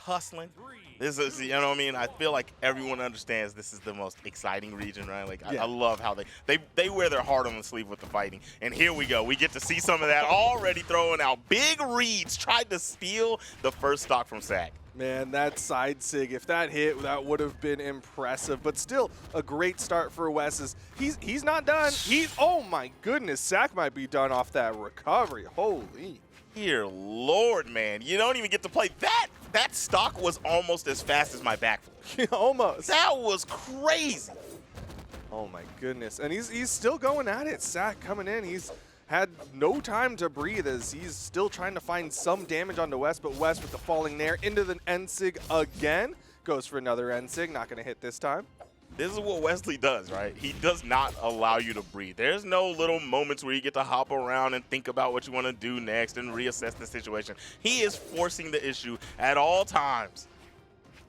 hustling. This is, you know what I mean? I feel like everyone understands this is the most exciting region, right? Like, I love how they wear their heart on the sleeve with the fighting. And here we go. We get to see some of that already throwing out. Big reads, tried to steal the first stock from SAC. Man, that side sig, if that hit, that would have been impressive. But still, a great start for Wess. He's not done. Oh my goodness, SAC might be done off that recovery. Holy. Dear Lord, man. You don't even get to play. That stock was almost as fast as my backflip. Almost. That was crazy. Oh my goodness. And he's still going at it. SAC coming in. He's had no time to breathe as he's still trying to find some damage onto Wess, but Wess with the falling nair into the N-Sig again. Goes for another N-Sig, not going to hit this time. This is what Wesley does, right? He does not allow you to breathe. There's no little moments where you get to hop around and think about what you want to do next and reassess the situation. He is forcing the issue at all times.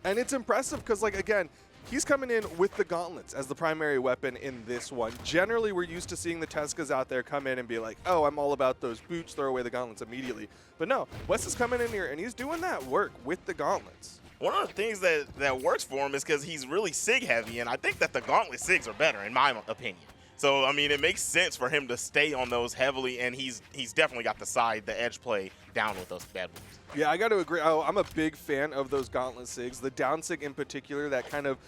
And it's impressive because, like, again, he's coming in with the gauntlets as the primary weapon in this one. Generally, we're used to seeing the Tescas out there come in and be like, oh, I'm all about those boots, throw away the gauntlets immediately. But no, Wess is coming in here, and he's doing that work with the gauntlets. One of the things that works for him is because he's really SIG heavy, and I think that the gauntlet SIGs are better, in my opinion. So, I mean, it makes sense for him to stay on those heavily, and he's definitely got the edge play down with those bad moves. Yeah, I got to agree. Oh, I'm a big fan of those gauntlet SIGs. The down SIG in particular, that kind of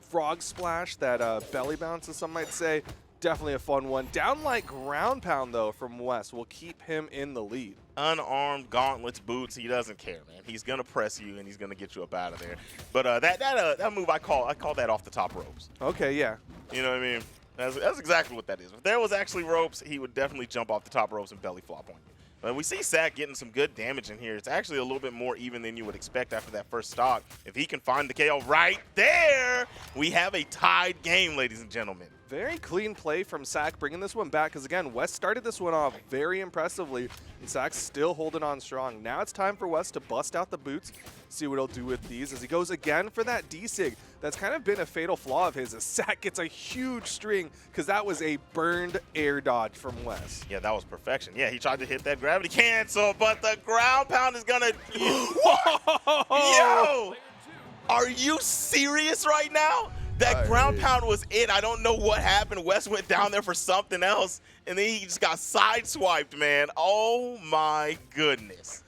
frog splash, that belly bounce, as some might say, definitely a fun one. Down like ground pound, though, from Wess will keep him in the lead. Unarmed gauntlets, boots, he doesn't care, man. He's gonna press you and he's gonna get you up out of there. But that move I call that off the top ropes. Okay, yeah. You know what I mean? That's exactly what that is. If there was actually ropes, he would definitely jump off the top ropes and belly flop on you. But we see SAC getting some good damage in here. It's actually a little bit more even than you would expect after that first stock. If he can find the KO right there, we have a tied game, ladies and gentlemen. Very clean play from SAC, bringing this one back, because again, Wess started this one off very impressively, and SAC's still holding on strong. Now it's time for Wess to bust out the boots, see what he'll do with these as he goes again for that D-Sig. That's kind of been a fatal flaw of his, as SAC gets a huge string, because that was a burned air dodge from Wess. Yeah, that was perfection. Yeah, he tried to hit that gravity cancel, but the ground pound is gonna... Yo! Are you serious right now? That ground pound was it. I don't know what happened. Wess went down there for something else, and then he just got sideswiped, man. Oh, my goodness.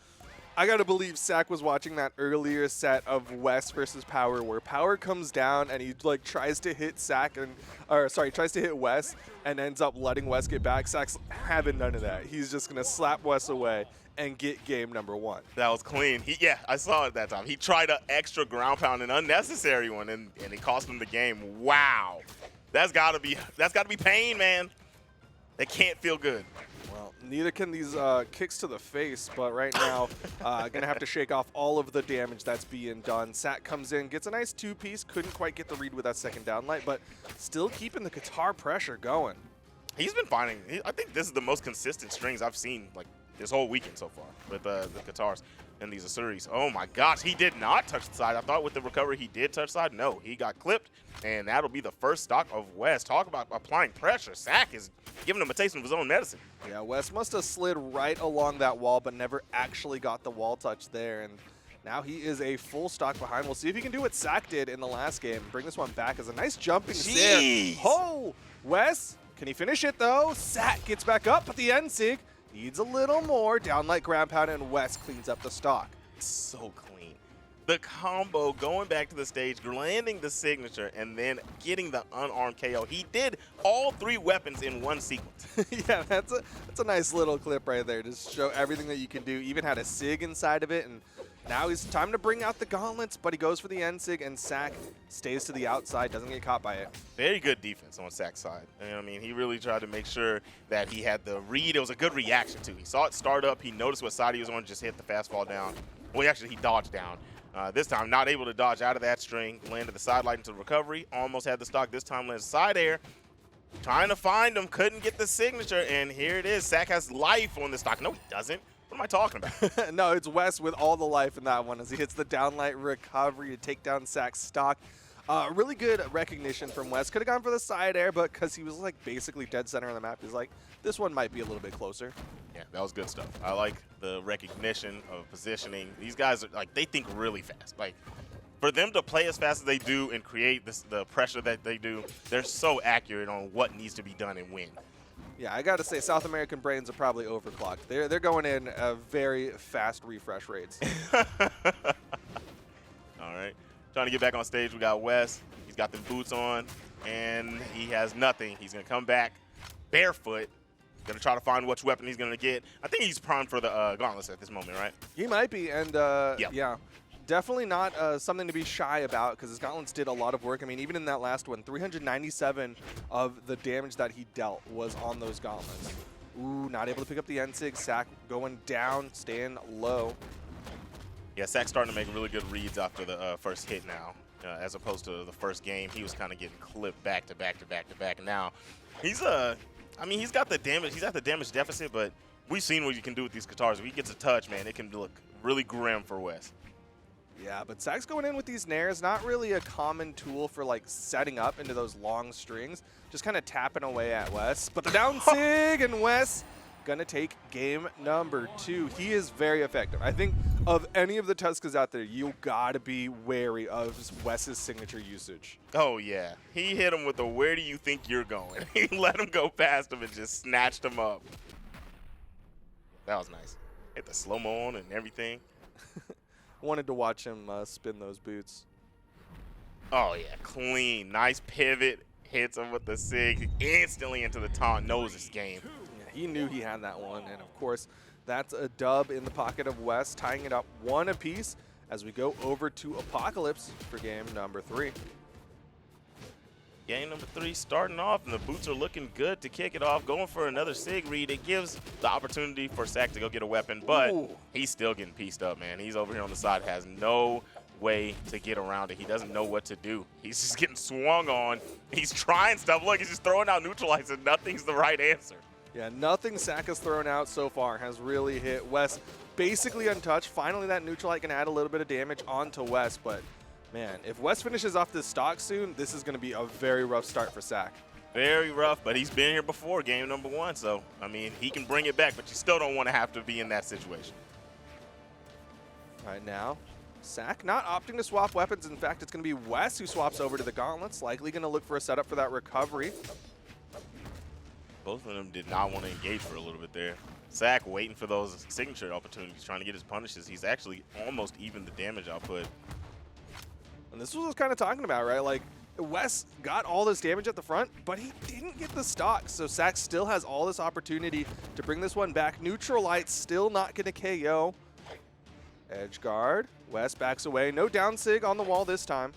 I got to believe SAC was watching that earlier set of Wess versus Power, where Power comes down and he like tries to hit tries to hit Wess and ends up letting Wess get back. SAC's having none of that. He's just going to slap Wess away and get game number one. That was clean. Yeah, I saw it that time. He tried an extra ground pound, an unnecessary one, and it cost him the game. Wow. That's gotta be pain, man. That can't feel good. Well, neither can these kicks to the face, but right now, gonna have to shake off all of the damage that's being done. SAC comes in, gets a nice two-piece, couldn't quite get the read with that second downlight, but still keeping the Qatar pressure going. He's been finding, I think this is the most consistent strings I've seen, like, this whole weekend so far with the Qatars and these Asuris. Oh my gosh, he did not touch the side. I thought with the recovery he did touch side. No, he got clipped, and that'll be the first stock of Wess. Talk about applying pressure. SAC is giving him a taste of his own medicine. Yeah, Wess must have slid right along that wall, but never actually got the wall touch there, and now he is a full stock behind. We'll see if he can do what SAC did in the last game. Bring this one back as a nice jumping snare. Oh, Wess, can he finish it though? SAC gets back up, but the N-Sig needs a little more. Down like ground pound, and Wess cleans up the stock. So clean. The combo going back to the stage, landing the signature, and then getting the unarmed KO. He did all three weapons in one sequence. Yeah, that's a nice little clip right there. Just show everything that you can do. Even had a SIG inside of it, and now it's time to bring out the gauntlets, but he goes for the N-Sig, and SAC stays to the outside, doesn't get caught by it. Very good defense on SAC's side. You know what I mean, he really tried to make sure that he had the read. It was a good reaction, too. He saw it start up. He noticed what side he was on, just hit the fast fall down. Well, actually, he dodged down. This time, not able to dodge out of that string. Landed the side light into the recovery. Almost had the stock. This time, landed side air. Trying to find him. Couldn't get the signature. And here it is. SAC has life on the stock. No, he doesn't. What am I talking about? No, it's Wess with all the life in that one as he hits the downlight recovery to take down SAC's stock. Really good recognition from Wess. Could have gone for the side air, but because he was like basically dead center on the map, he's like, this one might be a little bit closer. Yeah, that was good stuff. I like the recognition of positioning. These guys are like, they think really fast. Like, for them to play as fast as they do and create the pressure that they do, they're so accurate on what needs to be done and when. Yeah, I got to say, South American brains are probably overclocked. They're going in very fast refresh rates. All right. Trying to get back on stage, we got Wess. He's got the boots on, and he has nothing. He's going to come back barefoot. Going to try to find which weapon he's going to get. I think he's primed for the gauntlets at this moment, right? He might be, and yeah. Definitely not something to be shy about because his gauntlets did a lot of work. I mean, even in that last one, 397 of the damage that he dealt was on those gauntlets. Ooh, not able to pick up the NSIG. SAC going down, staying low. Yeah, SAC starting to make really good reads after the first hit now, as opposed to the first game. He was kind of getting clipped back to back to back to back. And now he's I mean, he's got the damage. He's at the damage deficit, but we've seen what you can do with these guitars. If he gets a touch, man, it can look really grim for Wess. Yeah, but SAC's going in with these nairs, not really a common tool for like setting up into those long strings, just kind of tapping away at Wess. But the down sig, and Wess gonna take game number 2. He is very effective. I think of any of the Tuskas out there, you gotta be wary of Wess's signature usage. Oh yeah, he hit him with the "where do you think you're going?" He let him go past him and just snatched him up. That was nice. Hit the slow-mo on and everything. Wanted to watch him spin those boots. Oh yeah, clean, nice pivot, hits him with the SIG, instantly into the taunt, knows his game. Yeah, he knew he had that one, and of course, that's a dub in the pocket of Wess, tying it up 1 apiece as we go over to Apocalypse for game number 3. Game number 3 starting off, and the boots are looking good to kick it off, going for another SIG read. It gives the opportunity for SAC to go get a weapon, but he's still getting pieced up, man. He's over here on the side, has no way to get around it. He doesn't know what to do. He's just getting swung on. He's trying stuff. Look, he's just throwing out neutralizers. Nothing's the right answer. Yeah, nothing SAC has thrown out so far has really hit Wess. Basically untouched. Finally, that neutralite can add a little bit of damage onto Wess, but man, if Wess finishes off this stock soon, this is going to be a very rough start for SAC. Very rough, but he's been here before, game number 1, so, I mean, he can bring it back, but you still don't want to have to be in that situation. All right, now, SAC not opting to swap weapons. In fact, it's going to be Wess who swaps over to the gauntlets, likely going to look for a setup for that recovery. Both of them did not want to engage for a little bit there. SAC waiting for those signature opportunities, trying to get his punishes. He's actually almost even the damage output. And this was what I was kind of talking about, right? Like, Wess got all this damage at the front, but he didn't get the stock. So SAC still has all this opportunity to bring this one back. Neutralite still not going to KO. Edge guard. Wess backs away. No down sig on the wall this time.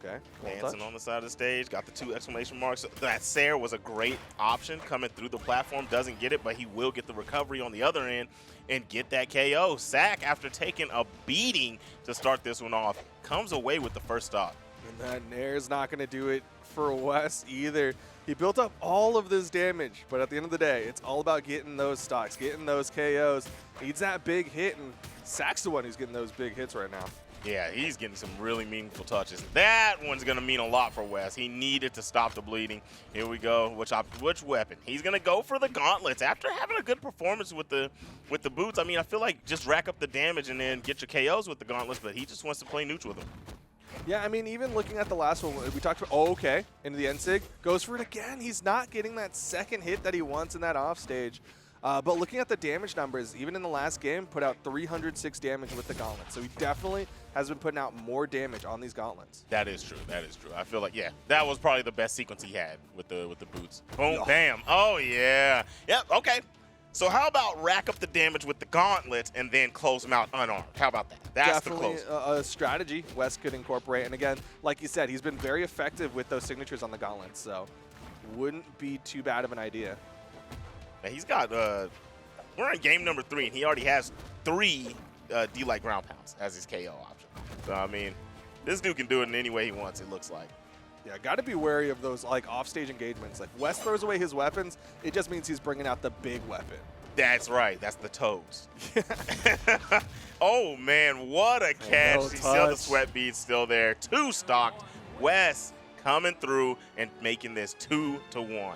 Okay. Dancing on the side of the stage, got the 2 exclamation marks. That Sair was a great option coming through the platform. Doesn't get it, but he will get the recovery on the other end and get that KO. SAC, after taking a beating to start this one off, comes away with the first stop. And that Nair's not going to do it for Wess either. He built up all of this damage, but at the end of the day, it's all about getting those stocks, getting those KOs. Needs that big hit, and SAC's the one who's getting those big hits right now. Yeah, he's getting some really meaningful touches. That one's going to mean a lot for Wess. He needed to stop the bleeding. Here we go. Which weapon? He's going to go for the gauntlets. After having a good performance with the boots, I mean, I feel like just rack up the damage and then get your KOs with the gauntlets, but he just wants to play neutral with them. Yeah, I mean, even looking at the last one, we talked about, oh, okay, into the NSIG, goes for it again. He's not getting that second hit that he wants in that offstage. But looking at the damage numbers, even in the last game, put out 306 damage with the gauntlets. So he definitely has been putting out more damage on these gauntlets. That is true. That is true. I feel like, yeah, that was probably the best sequence he had with the boots. Boom, bam. Oh, yeah. Yep, okay. So how about rack up the damage with the gauntlets and then close them out unarmed? How about that? That's definitely the close. A strategy Wess could incorporate. And again, like you said, he's been very effective with those signatures on the gauntlets. So wouldn't be too bad of an idea. Now he's got, we're in game number 3, and he already has 3 D-like ground pounds as his KO option. So, I mean, this dude can do it in any way he wants, it looks like. Yeah, got to be wary of those like offstage engagements. Like Wess throws away his weapons, it just means he's bringing out the big weapon. That's right. That's the toes. Oh, Oh, man, what a catch. No You see how the touch. sweat bead's still there. 2 stocked. Wess coming through and making this 2-1.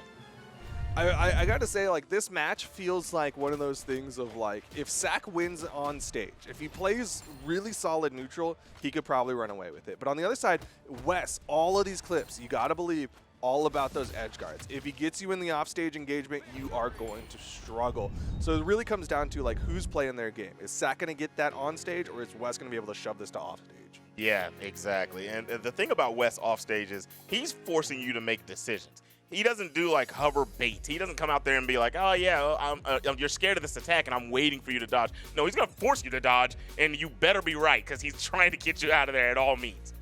I got to say, like, this match feels like one of those things of, like, if SAC wins on stage, if he plays really solid neutral, he could probably run away with it. But on the other side, Wess, all of these clips, you got to believe, all about those edge guards. If he gets you in the offstage engagement, you are going to struggle. So it really comes down to, like, who's playing their game. Is SAC going to get that on stage, or is Wess going to be able to shove this to offstage? Yeah, exactly. And the thing about Wess off stage is he's forcing you to make decisions. He doesn't do like hover bait. He doesn't come out there and be like, oh yeah, you're scared of this attack and I'm waiting for you to dodge. No, he's going to force you to dodge, and you better be right because he's trying to get you out of there at all means.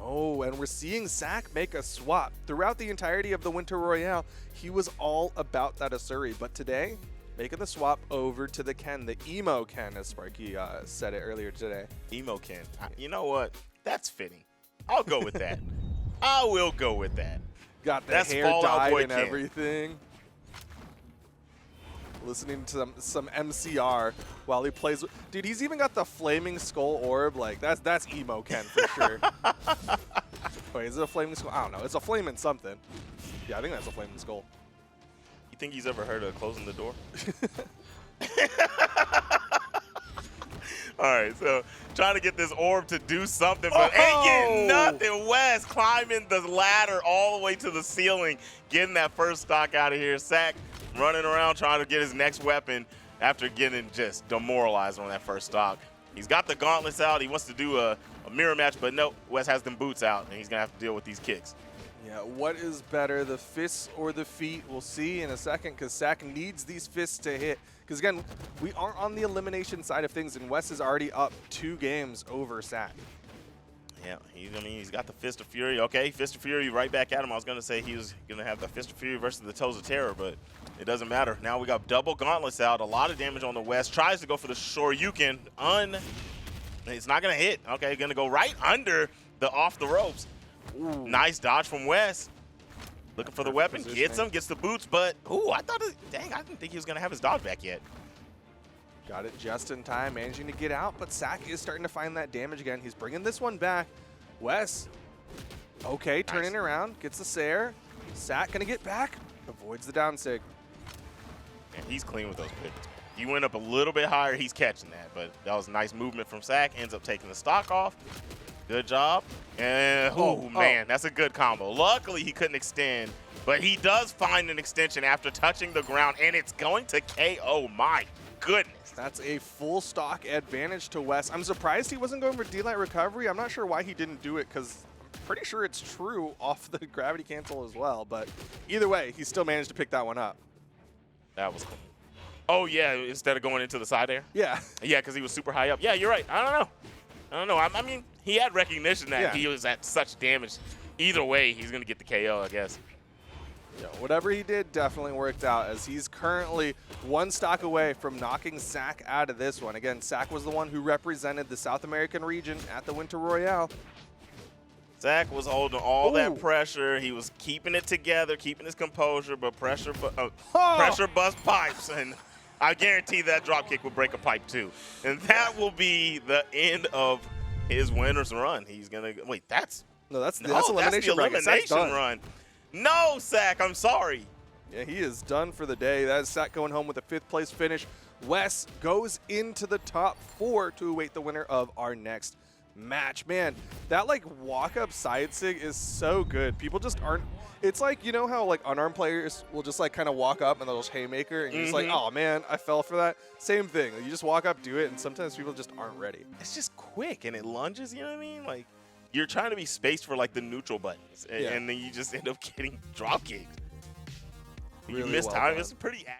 Oh, and we're seeing SAC make a swap. Throughout the entirety of the Winter Royale, he was all about that Asuri. But today, making the swap over to the Ken, the emo Ken, as Sparky said it earlier today. Emo Ken. You know what? That's fitting. I'll go with that. I will go with that. Got the That's hair Fallout dyed Boy and Ken. everything. Listening to some MCR while he plays. Dude, he's even got the flaming skull orb. Like, that's emo Ken for sure. Wait, is it a flaming skull? I don't know. It's a flaming something. Yeah, I think that's a flaming skull. You think he's ever heard of closing the door? All right, so trying to get this orb to do something, but ain't getting nothing. Wess climbing the ladder all the way to the ceiling, getting that first stock out of here. SAC running around trying to get his next weapon after getting just demoralized on that first stock. He's got the gauntlets out. He wants to do a mirror match, but no, Wess has them boots out, and he's going to have to deal with these kicks. Yeah, what is better, the fists or the feet? We'll see in a second, because SAC needs these fists to hit. Because, again, we aren't on the elimination side of things, and Wess is already up 2 games over SAC. Yeah, he's got the Fist of Fury. Okay, Fist of Fury right back at him. I was going to say he was going to have the Fist of Fury versus the Toes of Terror, but it doesn't matter. Now we got double gauntlets out. A lot of damage on the Wess. Tries to go for the Shoryuken. It's not going to hit. Okay, going to go right under the off the ropes. Ooh. Nice dodge from Wess. Looking for the weapon. Gets him, gets the boots, but, I thought, dang, I didn't think he was going to have his dodge back yet. Got it just in time, managing to get out, but SAC is starting to find that damage again. He's bringing this one back. Wess, okay, turning around, gets the Sair. SAC going to get back, avoids the down sig. And he's clean with those pivots. He went up a little bit higher, he's catching that, but that was nice movement from SAC. Ends up taking the stock off. Good job. And, man, that's a good combo. Luckily, he couldn't extend, but he does find an extension after touching the ground, and it's going to KO. My goodness. That's a full stock advantage to Wess. I'm surprised he wasn't going for D-Light recovery. I'm not sure why he didn't do it, because I'm pretty sure it's true off the gravity cancel as well. But either way, he still managed to pick that one up. That was cool. Oh, yeah, instead of going into the side air? Yeah. Yeah, because he was super high up. Yeah, you're right. I don't know. I mean, he had recognition that he was at such damage. Either way, he's going to get the KO, I guess. Yeah, whatever he did definitely worked out, as he's currently 1 stock away from knocking SAC out of this one. Again, SAC was the one who represented the South American region at the Winter Royale. SAC was holding all that pressure. He was keeping it together, keeping his composure, but pressure bust pipes. And I guarantee that drop kick will break a pipe too. And that will be the end of his winner's run. He's going to – wait, that's elimination run. No, SAC, I'm sorry. Yeah, he is done for the day. That is SAC going home with a 5th place finish. Wess goes into the top 4 to await the winner of our next match. Man, that like walk-up side sig is so good. People just aren't – it's like, you know how like unarmed players will just like kind of walk up and they'll just haymaker and you're just like, oh man, I fell for that. Same thing. You just walk up, do it, and sometimes people just aren't ready. It's just quick and it lunges, you know what I mean? Like, you're trying to be spaced for like the neutral buttons, and then you just end up getting drop kicked. You miss time. It's pretty